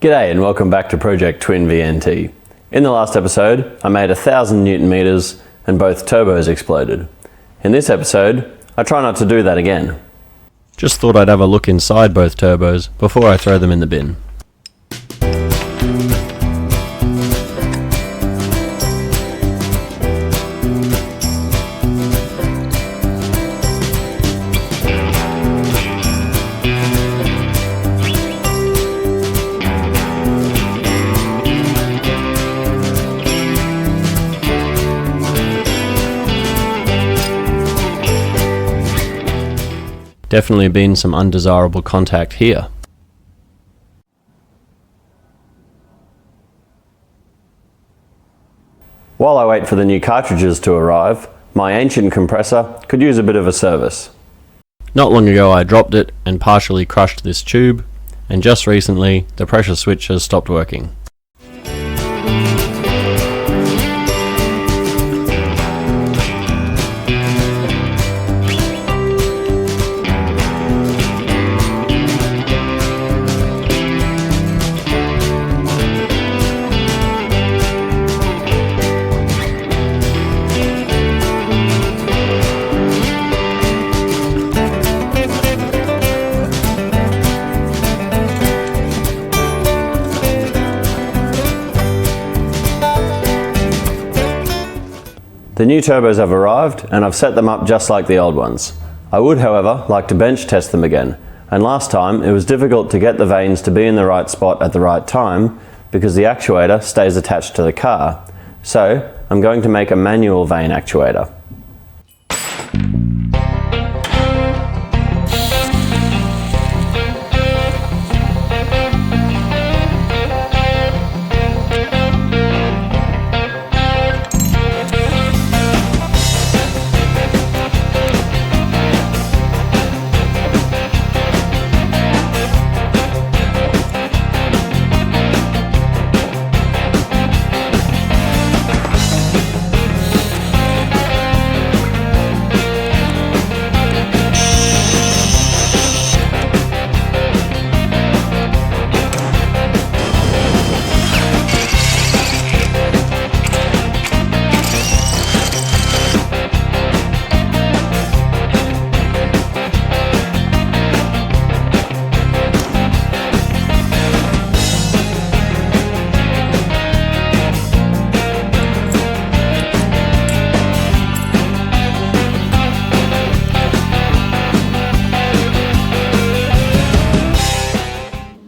G'day and welcome back to Project Twin VNT. In the last episode, I made 1000 Newton meters and both turbos exploded. In this episode, I try not to do that again. Just thought I'd have a look inside both turbos before I throw them in the bin. Definitely been some undesirable contact here. While I wait for the new cartridges to arrive, my ancient compressor could use a bit of a service. Not long ago I dropped it and partially crushed this tube, and just recently the pressure switch has stopped working. The new turbos have arrived and I've set them up just like the old ones. I would, however, like to bench test them again, and last time it was difficult to get the vanes to be in the right spot at the right time because the actuator stays attached to the car. So I'm going to make a manual vane actuator.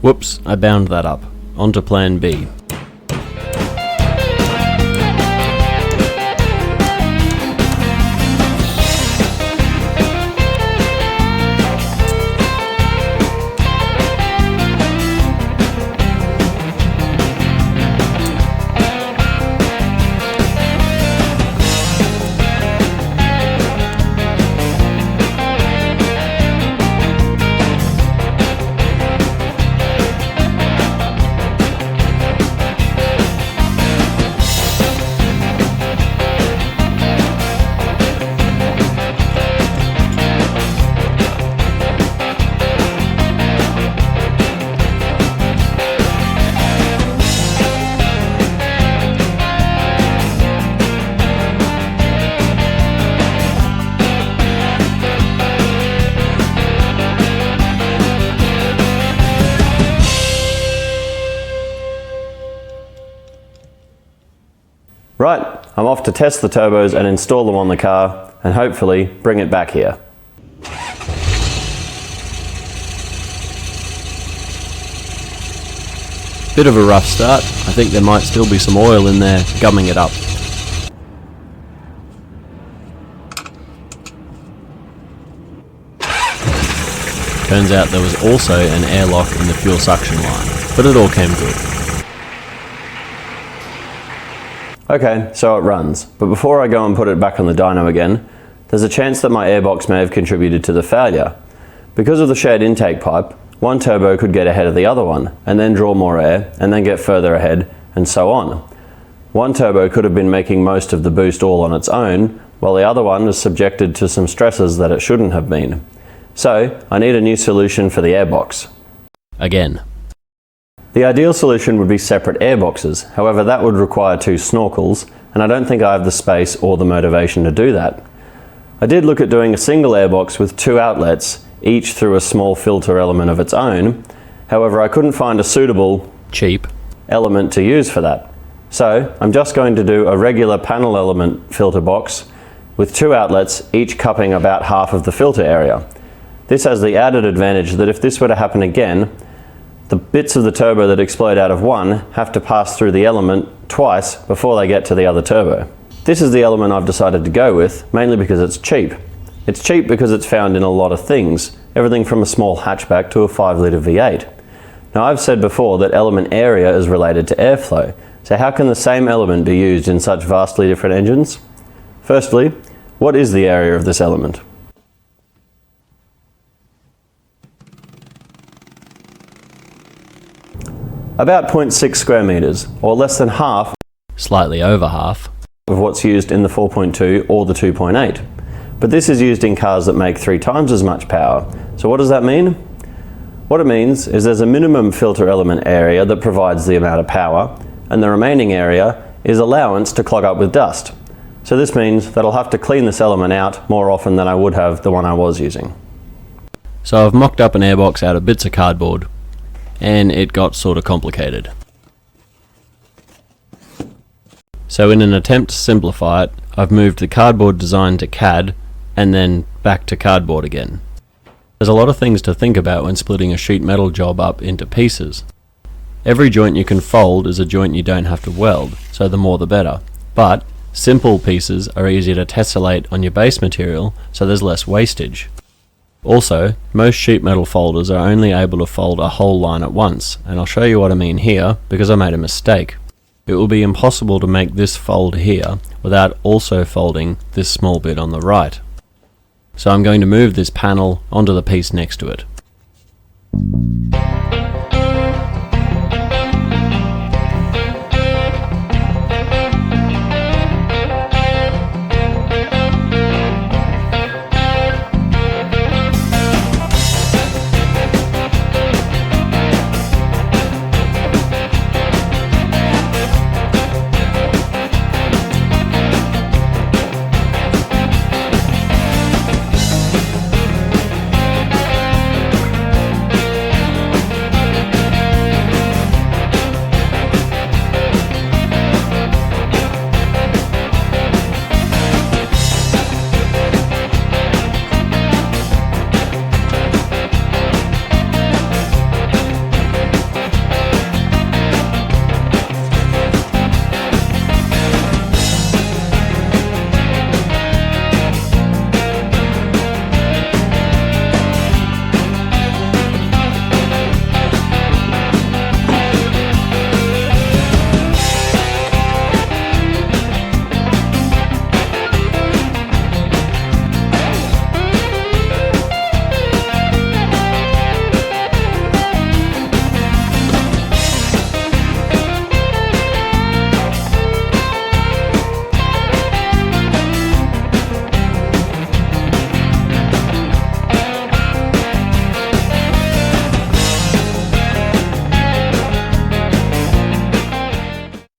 Whoops, I bound that up. On to plan B. Right, I'm off to test the turbos and install them on the car and hopefully bring it back here. Bit of a rough start. I think there might still be some oil in there gumming it up. Turns out there was also an airlock in the fuel suction line, but it all came good. Okay, so it runs, but before I go and put it back on the dyno again, there's a chance that my airbox may have contributed to the failure. Because of the shared intake pipe, one turbo could get ahead of the other one, and then draw more air, and then get further ahead, and so on. One turbo could have been making most of the boost all on its own, while the other one is subjected to some stresses that it shouldn't have been. So, I need a new solution for the airbox. Again. The ideal solution would be separate airboxes, however that would require 2 snorkels, and I don't think I have the space or the motivation to do that. I did look at doing a single airbox with 2 outlets, each through a small filter element of its own, however I couldn't find a suitable, cheap element to use for that. So I'm just going to do a regular panel element filter box with 2 outlets, each cupping about half of the filter area. This has the added advantage that if this were to happen again, the bits of the turbo that explode out of one have to pass through the element twice before they get to the other turbo. This is the element I've decided to go with, mainly because it's cheap. It's cheap because it's found in a lot of things, everything from a small hatchback to a 5-litre V8. Now I've said before that element area is related to airflow, so how can the same element be used in such vastly different engines? Firstly, what is the area of this element? About 0.6 square meters, or less than half, slightly over half, of what's used in the 4.2 or the 2.8. But this is used in cars that make 3 times as much power. So what does that mean? What it means is there's a minimum filter element area that provides the amount of power, and the remaining area is allowance to clog up with dust. So this means that I'll have to clean this element out more often than I would have the one I was using. So I've mocked up an airbox out of bits of cardboard, and it got sort of complicated. So in an attempt to simplify it, I've moved the cardboard design to CAD and then back to cardboard again. There's a lot of things to think about when splitting a sheet metal job up into pieces. Every joint you can fold is a joint you don't have to weld, so the more the better. But simple pieces are easier to tessellate on your base material, so there's less wastage. Also, most sheet metal folders are only able to fold a whole line at once, and I'll show you what I mean here because I made a mistake. It will be impossible to make this fold here without also folding this small bit on the right. So I'm going to move this panel onto the piece next to it.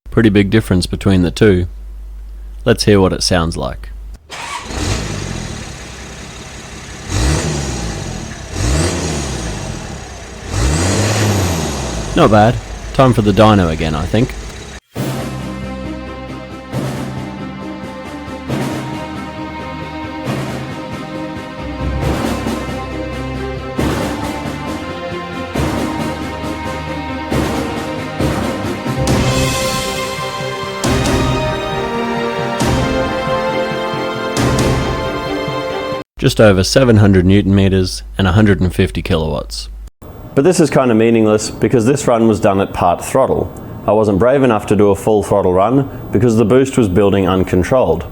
Pretty big difference between the two. Let's hear what it sounds like. Not bad. Time for the dyno again, I think. Just over 700 Newton meters and 150 kilowatts. But this is kind of meaningless because this run was done at part throttle. I wasn't brave enough to do a full throttle run because the boost was building uncontrolled.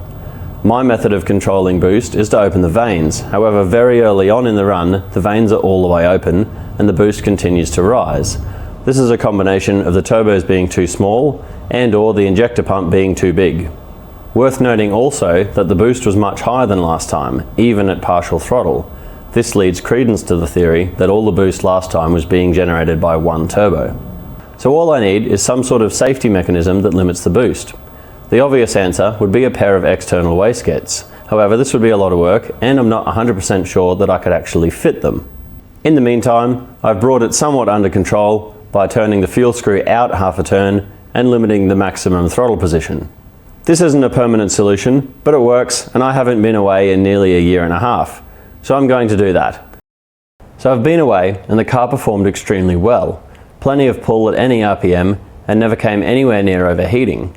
My method of controlling boost is to open the vanes. However, very early on in the run, the vanes are all the way open and the boost continues to rise. This is a combination of the turbos being too small and/or the injector pump being too big. Worth noting also that the boost was much higher than last time, even at partial throttle. This leads credence to the theory that all the boost last time was being generated by one turbo. So all I need is some sort of safety mechanism that limits the boost. The obvious answer would be a pair of external wastegates. However, this would be a lot of work, and I'm not 100% sure that I could actually fit them. In the meantime, I've brought it somewhat under control by turning the fuel screw out half a turn and limiting the maximum throttle position. This isn't a permanent solution, but it works, and I haven't been away in nearly a year and a half, so I'm going to do that. So I've been away, and the car performed extremely well. Plenty of pull at any RPM, and never came anywhere near overheating.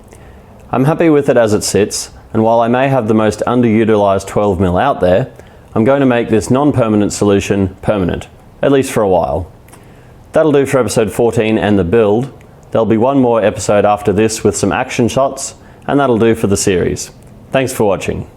I'm happy with it as it sits, and while I may have the most underutilized 12mm out there, I'm going to make this non-permanent solution permanent, at least for a while. That'll do for episode 14 and the build. There'll be one more episode after this with some action shots, and that'll do for the series. Thanks for watching.